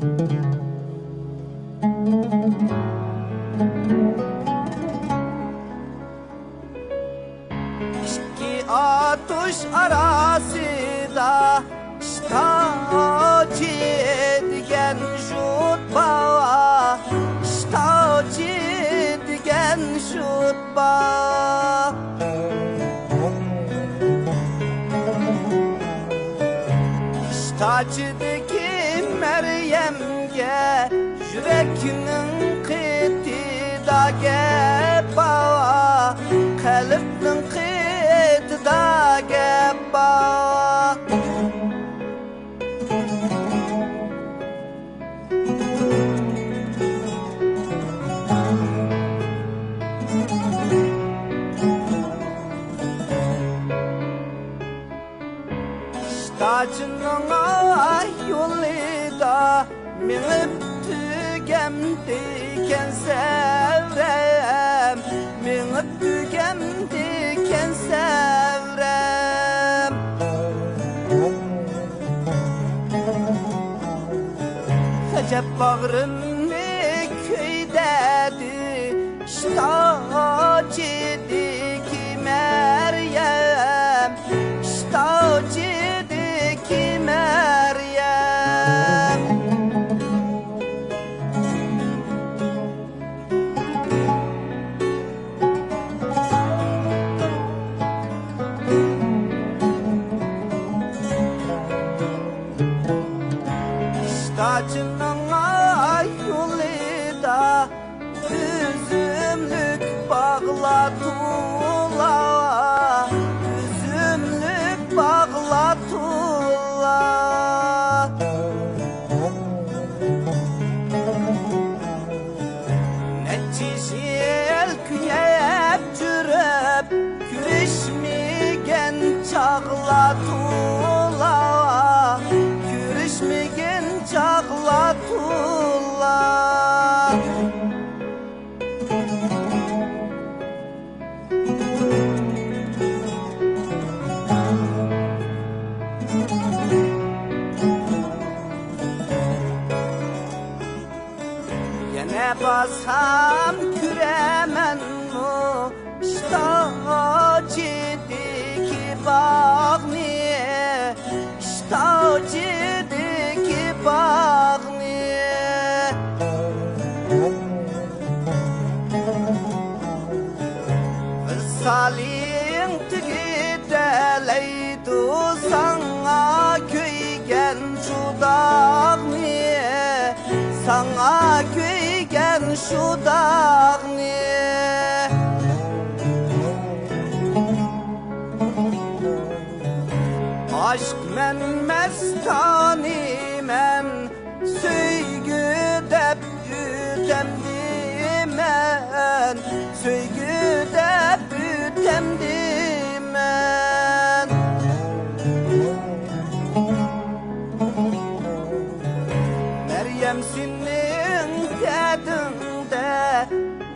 İki atış arasında İştacı digen şutba, İştacı digen şutba. İştacıdaki Meryem'ge yürekinin kıtıda geba, kalbinin kıtıda geba. İştacının yolida minip tügemdiken sevrem, minip tügemdiken sevrem. Acep bağrımı köydedi, İştacıdaki Meryem, İştacıdaki Meryem. İştacının yolida üzümlük bağlatıla, üzümlük bağlatıla. Neçişel küyep cürüp kürüşmegen çağlatıla, kürüşmegen çağlatıla. Yine basam küremen mu İştacıdaki bağni, İştacıdaki bağni. Salin tügideleydu sana köygen şu dağni, sana köygen şu dağni. Aşk men mestani men, söygü dep ütemdi men, söygü dep ütemdi men. Meryem senin dedinde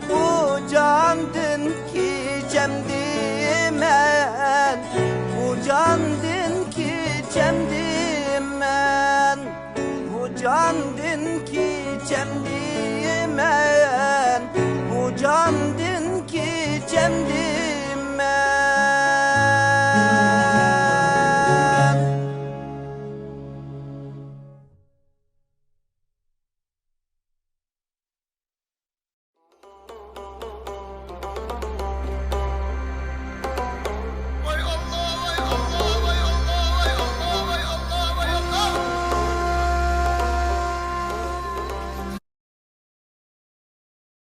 bu candın ki cemdi men, bu candın ki cemdi men, bu candın ki cemdi men, bu candın ki cemdi